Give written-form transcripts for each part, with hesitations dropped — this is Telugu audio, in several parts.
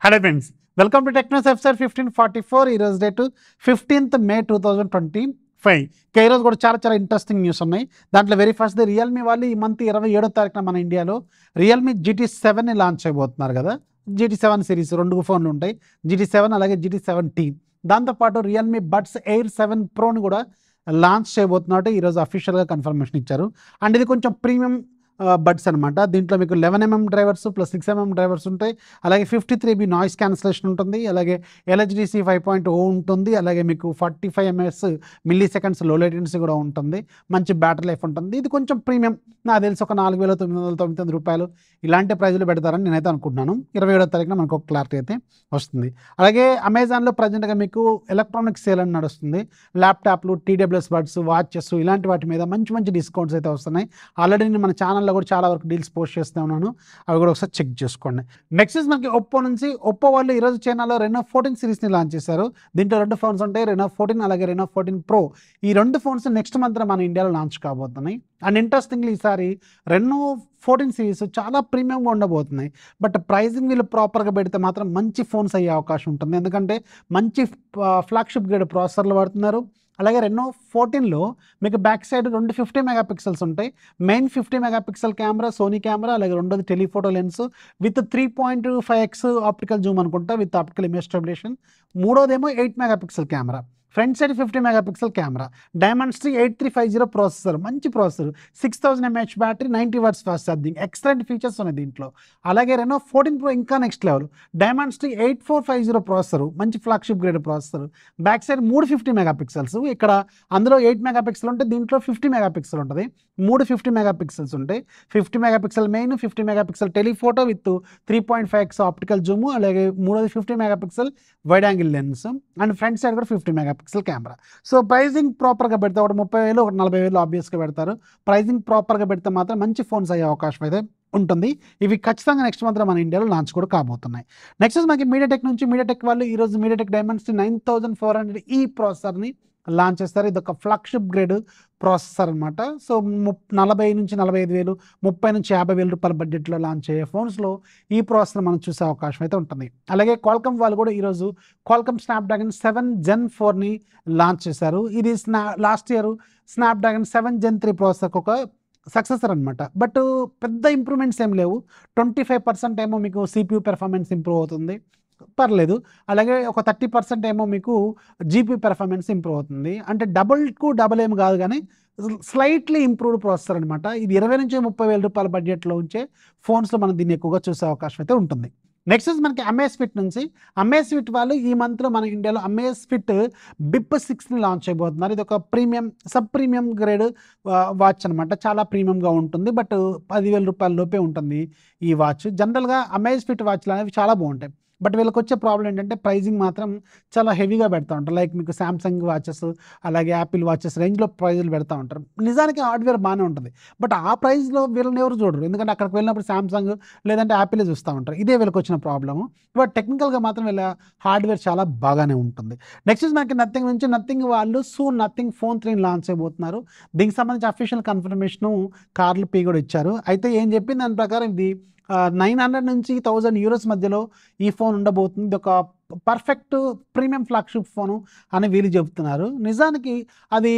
Hello friends, welcome to Technos episode 1544. ఈరోజు డేట్ 15th May 2025. ఈరోజు కూడా చాలా ఇంట్రెస్టింగ్ న్యూస్ ఉన్నాయి. దాంట్లో వెరీ ఫస్ట్ రియల్మీ వాళ్ళు ఈ మంత్ 27వ తారీఖున మన ఇండియాలో రియల్మీ GT7ని లాంచ్ చేయబోతున్నారు కదా. GT7 సిరీస్ 2 ఫోన్లు ఉంటాయి, GT7 అలాగే GT7T. దాంతోపాటు రియల్మీ బడ్స్ ఎయిర్ 7 ప్రోని కూడా లాంచ్ చేయబోతున్నట్టు ఈరోజు అఫీషియల్గా కన్ఫర్మేషన్ ఇచ్చారు. అండ్ ఇది కొంచెం ప్రీమియం బడ్స్ అనమాట. దీంట్లో మీకు 11mm drivers plus 6mm drivers ఉంటాయి. అలాగే 53B నాయిస్ క్యాన్సిలేషన్ ఉంటుంది. అలాగే LHDC 5.0 ఉంటుంది. అలాగే మీకు 45 ms మిల్లీ సెకండ్స్ లో లేటెన్సీ కూడా ఉంటుంది. మంచి బ్యాటరీ లైఫ్ ఉంటుంది. ఇది కొంచెం ప్రీమియం, నాకు తెలిసి ఒక 4,999 రూపాయలు ఇలాంటి ప్రైజులు పెడతారని నేనైతే అనుకుంటున్నాను. 27వ తారీఖున మనకు ఒక క్లారిటీ అయితే వస్తుంది. అలాగే అమెజాన్లో ప్రజెంట్గా మీకు ఎలక్ట్రానిక్ సేల్ అని నడుస్తుంది. ల్యాప్టాప్లు, TWS బడ్స్, వాచెస్ ఇలాంటి వాటి మీద మంచి డిస్కౌంట్స్ అయితే వస్తున్నాయి. ఆల్రెడీ నేను మన ఛానల్లో కూడా చాలా వరకు డీల్స్ పోస్ట్ చేస్తూ ఉన్నాను, అవి కూడా ఒకసారి చెక్ చేసుకోండి. నెక్స్ట్ మనకి ఒప్పో నుంచి, ఒప్పో వాళ్ళు ఈరోజు చైనాలో Reno 14 సిరీస్ని లాంచ్ చేశారు. దీంట్లో 2 ఫోన్స్ ఉంటాయి, Reno 14 అలాగే Reno 14 Pro. ఈ 2 ఫోన్స్ నెక్స్ట్ మంత్ మన ఇండియాలో లాంచ్ కాబోతున్నాయి. అండ్ ఇంట్రెస్టింగ్లీ ఈసారి Reno 14 సిరీస్ చాలా ప్రీమియంగా ఉండబోతున్నాయి. బట్ ప్రైజింగ్ వీళ్ళు ప్రాపర్గా పెడితే మాత్రం మంచి ఫోన్స్ అయ్యే అవకాశం ఉంటుంది. ఎందుకంటే మంచి ఫ్లాగ్షిప్ గ్రేడ్ ప్రాసెసర్లు వాడుతున్నారు. అలాగే Reno 14లో మీకు బ్యాక్ సైడ్ 2 50 మెగాపిక్సెల్స్ ఉంటాయి. Main 50 megapixel camera, Sony camera, అలాగే రెండోది telephoto lens with 3.5x optical zoom అనుకుంటా, విత్ ఆప్టికల్ ఇమేజ్ స్టెబిలేషన్. మూడోదేమో 8 megapixel camera, front side 50 megapixel camera, Dimensity 8350 processor, మంచి processor, 6000 mAh battery, 90 watts fast charging, excellent features ఉన్నాయి దీంట్లో. అలాగే Reno 14 Pro ఇంకా నెక్స్ట్ లెవెల్, Dimensity 8450 ప్రాసెసర్, మంచి flagship grade processor, back side 3 50 megapixels. ఇక్కడ అందులో 8 మెగాపిక్సెల్ ఉంటే దీంట్లో 50 మెగాపిక్సెల్ ఉంటుంది. 3 50 మెగాపిక్సెల్స్ ఉంటాయి. 50 megapixel main, 50 megapixel telephoto with 3.5x optical Zoom, అలాగే మూడోది 50 megapixel wide angle lens, and front side కూడా 50 మెగాపిక్సెల్ కెమెరా. సో ప్రైజింగ్ ప్రాపర్గా పెడితే ఒకటి 30,000 ఒకటి 40,000 ఆబ్వియస్గా పెడతారు. ప్రైజింగ్ ప్రాపర్గా పెడితే మాత్రం మంచి ఫోన్స్ అయ్యే అవకాశం అయితే ఉంటుంది. ఇవి ఖచ్చితంగా నెక్స్ట్ మంత్ మన ఇండియాలో లాంచ్ కూడా కాబోతున్నాయి. నెక్స్ట్ మనకి మీడియాటెక్ నుంచి, మీడియాటెక్ వాళ్ళు ఈరోజు మీడియాటెక్ Dimensity 9400E ప్రాసెసర్ని లాంచ్ చేస్తారు. ఇది ఒక ఫ్లాగ్షిప్ గ్రేడ్ ప్రాసెసర్ అనమాట. సో 40 నుంచి 45,000, 30 నుంచి 50,000 రూపాయల బడ్జెట్లో లాంచ్ అయ్యే ఫోన్స్లో ఈ ప్రాసెసర్ మనం చూసే అవకాశం అయితే ఉంటుంది. అలాగే క్వాల్కమ్ వాళ్ళు కూడా ఈరోజు క్వాల్కమ్ స్నాప్డ్రాగన్ 7 Gen 4ని లాంచ్ చేశారు. ఇది లాస్ట్ ఇయర్ స్నాప్డ్రాగన్ 7 Gen 3 ప్రాసెసర్కి ఒక సక్సెసర్ అనమాట. బట్ పెద్ద ఇంప్రూవ్మెంట్స్ ఏం లేవు. 25% ఏమో మీకు CPU పెర్ఫార్మెన్స్ ఇంప్రూవ్ అవుతుంది, పర్లేదు. అలాగే ఒక 30% ఏమో మీకు GPU పెర్ఫార్మెన్స్ ఇంప్రూవ్ అవుతుంది. అంటే డబుల్ ఏం కాదు, కానీ స్లైట్లీ ఇంప్రూవ్డ్ ప్రాసెసర్ అనమాట. ఇది 20 నుంచి 30,000 రూపాయల బడ్జెట్లో ఉంచే ఫోన్స్లో మనం దీన్ని ఎక్కువగా చూసే అవకాశం అయితే ఉంటుంది. నెక్స్ట్ మనకి Amazfit నుంచి, Amazfit వాళ్ళు ఈ మంత్లో మన ఇండియాలో Amazfit BIP 6ని లాంచ్ చేయబోతున్నారు. ఇది ఒక సబ్ ప్రీమియం గ్రేడ్ వాచ్ అనమాట. చాలా ప్రీమియంగా ఉంటుంది, బట్ 10,000 రూపాయల లోపే ఉంటుంది ఈ వాచ్. జనరల్గా Amazfit వాచ్లు అనేవి చాలా బాగుంటాయి. బట్ వీళ్ళకి వచ్చే ప్రాబ్లం ఏంటంటే ప్రైజింగ్ మాత్రం చాలా హెవీగా పెడతా ఉంటారు. లైక్ మీకు శాంసంగ్ వాచెస్, అలాగే యాపిల్ వాచెస్ రేంజ్లో ప్రైజులు పెడతా ఉంటారు. నిజానికి హార్డ్వేర్ బాగానే ఉంటుంది, బట్ ఆ ప్రైస్లో వీళ్ళని ఎవరు చూడరు. ఎందుకంటే అక్కడికి వెళ్ళినప్పుడు శాంసంగ్ లేదంటే యాపిలే చూస్తూ ఉంటారు. ఇదే వీళ్ళకి వచ్చిన ప్రాబ్లము. బట్ టెక్నికల్గా మాత్రం వీళ్ళ హార్డ్వేర్ చాలా బాగానే ఉంటుంది. నెక్స్ట్ మనకి నథింగ్ నుంచి, నథింగ్ వాళ్ళు నథింగ్ ఫోన్ 3 లాంచ్ చేయబోతున్నారు. దీనికి సంబంధించి అఫీషియల్ కన్ఫర్మేషన్ కార్ల్ పీ కూడా ఇచ్చారు. అయితే ఏం చెప్పింది దాని ప్రకారం ఇది 900 నుంచి 1,000 euros మధ్యలో ఈ ఫోన్ ఉండబోతుంది. ఒక పర్ఫెక్ట్ ప్రీమియం ఫ్లాగ్షిప్ ఫోను అని వీళ్ళు చెబుతున్నారు. నిజానికి అది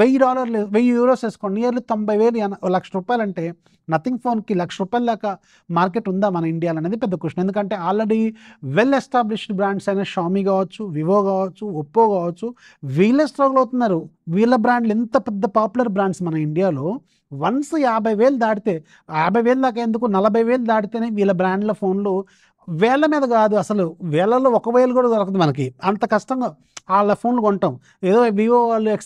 $1,000 €1,000 వేసుకోండి, నియర్లీ 90,000 1,00,000 రూపాయలు. అంటే నథింగ్ ఫోన్కి $1,00,000 దాకా మార్కెట్ ఉందా మన ఇండియాలో అనేది పెద్ద క్వశ్చన్. ఎందుకంటే ఆల్రెడీ వెల్ ఎస్టాబ్లిష్డ్ బ్రాండ్స్ అయిన షామీ కావచ్చు, వివో కావచ్చు, ఒప్పో కావచ్చు, వీళ్ళే స్ట్రగుల్ అవుతున్నారు. వీళ్ళ బ్రాండ్లు ఎంత పెద్ద పాపులర్ బ్రాండ్స్ మన ఇండియాలో వన్స్ 50,000 దాటితే, 50,000 దాకా ఎందుకు 40,000 దాటితేనే వీళ్ళ బ్రాండ్ల ఫోన్లు వేల మీద కాదు, అసలు వేలలో 1,000 కూడా దొరకదు మనకి. అంత కష్టంగా వాళ్ళ ఫోన్లు కొంటాం. ఏదో వివో వాళ్ళు X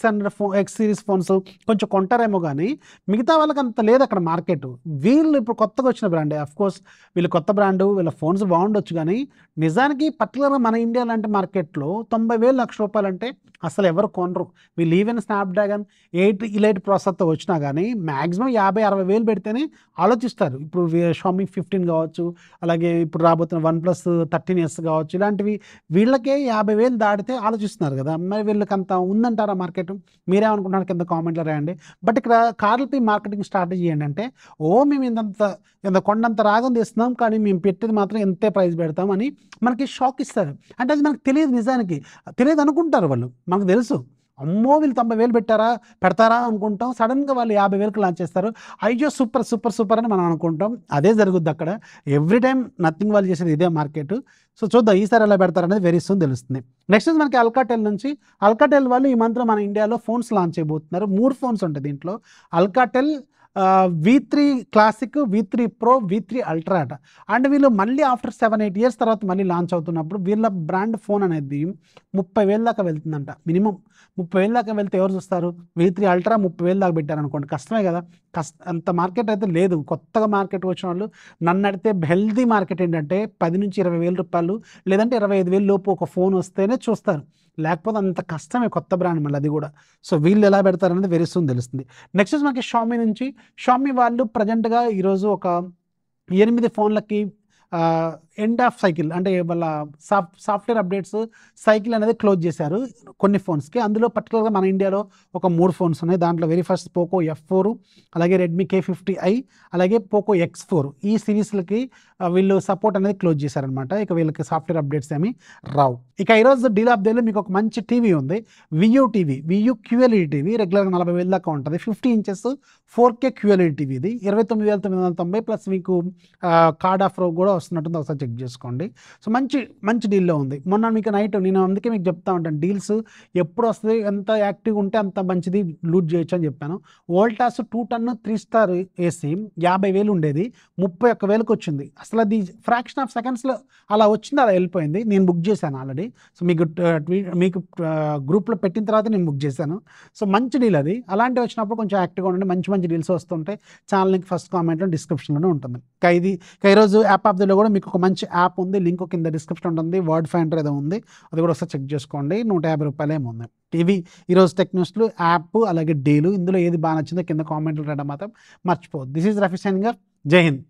సిరీస్ ఫోన్స్ కొంచెం కొంటారేమో, కానీ మిగతా వాళ్ళకి అంత లేదు అక్కడ మార్కెట్. వీళ్ళు ఇప్పుడు కొత్తగా వచ్చిన బ్రాండే, అఫ్కోర్స్ వీళ్ళు కొత్త బ్రాండు, వీళ్ళ ఫోన్స్ బాగుండొచ్చు, కానీ నిజానికి పర్టికులర్గా మన ఇండియా లాంటి మార్కెట్లో 90,000 1,00,000 రూపాయలు అంటే అసలు ఎవరు కొనరు. వీళ్ళు ఈవెన్ స్నాప్డ్రాగన్ 8 ఇలైట్ ప్రాసెసర్తో వచ్చినా కానీ మ్యాక్సిమం 50,000-60,000 పెడితేనే ఆలోచిస్తారు. ఇప్పుడు షామీ 15 కావచ్చు, అలాగే ఇప్పుడు రాబోతున్న రాబోతున్న OnePlus 13s కావచ్చు, ఇలాంటివి వీళ్ళకే 50,000 దాటితే ఆలోచిస్తున్నారు కదా. మరి వీళ్ళకి అంత ఉందంటారా మార్కెట్? మీరేమనుకుంటున్నారు కింద కామెంట్లో రాయండి. బట్ ఇక్కడ కార్ల్ పి మార్కెటింగ్ స్ట్రాటజీ ఏంటంటే, మేము ఇంత కొండంత రాగం తీస్తున్నాం, కానీ మేము పెట్టేది మాత్రం ఎంతే ప్రైస్ పెడతాం అని మనకి షాక్ ఇస్తారు. అంటే అది మనకు తెలియదు, నిజానికి తెలియదు అనుకుంటారు వాళ్ళు. మనకు తెలుసు, అమ్మో వీళ్ళు 90,000 పెడతారా అనుకుంటాం. సడన్గా వాళ్ళు 50,000కి లాంచ్ చేస్తారు. అయ్యో సూపర్ సూపర్ సూపర్ అని మనం అనుకుంటాం. అదే జరుగుద్ది అక్కడ. ఎవ్రీ టైం నథింగ్ వాళ్ళు చేసేది ఇదే మార్కెట్. సో చూద్దాం ఈసారి ఎలా పెడతారనేది వెరీ సూన్ తెలుస్తుంది. నెక్స్ట్ మనకి అల్కాటెల్ నుంచి. అల్కాటెల్ వాళ్ళు ఈ మంత్లో మన ఇండియాలో ఫోన్స్ లాంచ్ చేయబోతున్నారు. 3 ఫోన్స్ ఉంటాయి దీంట్లో. అల్కాటెల్ V3 classic, V3 pro, V3 ultra అట. అండ్ వీళ్ళు మళ్ళీ ఆఫ్టర్ 7-8 ఇయర్స్ తర్వాత మళ్ళీ లాంచ్ అవుతున్నప్పుడు వీళ్ళ బ్రాండ్ ఫోన్ అనేది 30,000 దాకా వెళ్తుందంట. మినిమం 30,000 దాకా వెళ్తే ఎవరు చూస్తారు? V3 అల్ట్రా 30,000 దాకా పెట్టారనుకోండి, కష్టమే కదా. అంత మార్కెట్ అయితే లేదు. కొత్తగా మార్కెట్ వచ్చిన వాళ్ళు నన్ను అడిగితే హెల్దీ మార్కెట్ ఏంటంటే 10,000-20,000 రూపాయలు, లేదంటే 25,000 లోపు ఒక ఫోన్ వస్తేనే చూస్తారు. లేకపోతే అంత కష్టమే కొత్త బ్రాండ్ మళ్ళీ అది కూడా. సో వీళ్ళు ఎలా పెడతారనేది వెరీ సూన్ తెలుస్తుంది. నెక్స్ట్ మనకి షామీ నుంచి. షామీ వాళ్ళు ప్రజెంట్గా ఈరోజు ఒక 8 ఫోన్లకి ఎండ్ ఆఫ్ సైకిల్, అంటే వాళ్ళ సాఫ్ట్వేర్ అప్డేట్స్ సైకిల్ అనేది క్లోజ్ చేశారు కొన్ని ఫోన్స్కి. అందులో పర్టికులర్గా మన ఇండియాలో ఒక 3 ఫోన్స్ ఉన్నాయి. దాంట్లో వెరీ ఫస్ట్ పోకో F4, అలాగే రెడ్మీ K50i, అలాగే పోకో X4. ఈ సిరీస్లకి వీళ్ళు సపోర్ట్ అనేది క్లోజ్ చేశారనమాట. ఇక వీళ్ళకి సాఫ్ట్వేర్ అప్డేట్స్ ఏమి రావు. ఇక ఈరోజు డీల్ ఆఫ్ డేలో మీకు ఒక మంచి టీవీ ఉంది. వియూ QLED టీవీ. రెగ్యులర్గా 40,000 దాకా ఉంటుంది. 50 ఇంచెస్ 4K QLED టీవీ. ఇది 29,990 ప్లస్ మీకు కార్డ్ ఆఫర్ కూడా వస్తున్నట్టుంది. ఒకసారి చెక్ చేసుకోండి. సో మంచి డీల్లో ఉంది. మొన్న మీకు నైట్ నేను అందుకే మీకు చెప్తా ఉంటాను, డీల్స్ ఎప్పుడు వస్తుంది, ఎంత యాక్టివ్గా ఉంటే అంత మంచిది, లూట్ చేయొచ్చు అని చెప్పాను. వోల్టాస్ 2 టన్ 3 స్టార్ ఏసీ 50,000 ఉండేది, 31,000కి వచ్చింది. అసలు అది ఫ్రాక్షన్ ఆఫ్ సెకండ్స్లో అలా వచ్చింది, అలా వెళ్ళిపోయింది. నేను బుక్ చేశాను ఆల్రెడీ. సో మీకు గ్రూప్లో పెట్టిన తర్వాత నేను బుక్ చేశాను. సో మంచి డీల్ అది. అలాంటివి వచ్చినప్పుడు కొంచెం యాక్టివ్గా ఉండండి. మంచి డీల్స్ వస్తుంటాయి. ఛానల్కి ఫస్ట్ కామెంట్లో డిస్క్రిప్షన్లోనే ఉంటుంది. ఈరోజు యాప్ ఆఫ్ దిలో కూడా మీకు ఒక మంచి యాప్ ఉంది. లింక్ కింద డిస్క్రిప్షన్ ఉంటుంది. వర్డ్ ఫైండర్ ఏదో ఉంది, అది కూడా ఒకసారి చెక్ చేసుకోండి. 150 రూపాయలు ఏమో ఉంది. టీవీ ఈరోజు టెక్ న్యూస్లు, యాప్, అలాగే డీలు, ఇందులో ఏది బాగా నచ్చిందో కింద కామెంట్లు రాయడం మాత్రం మర్చిపోవద్దు. This is Rafi signing off. జై హింద్.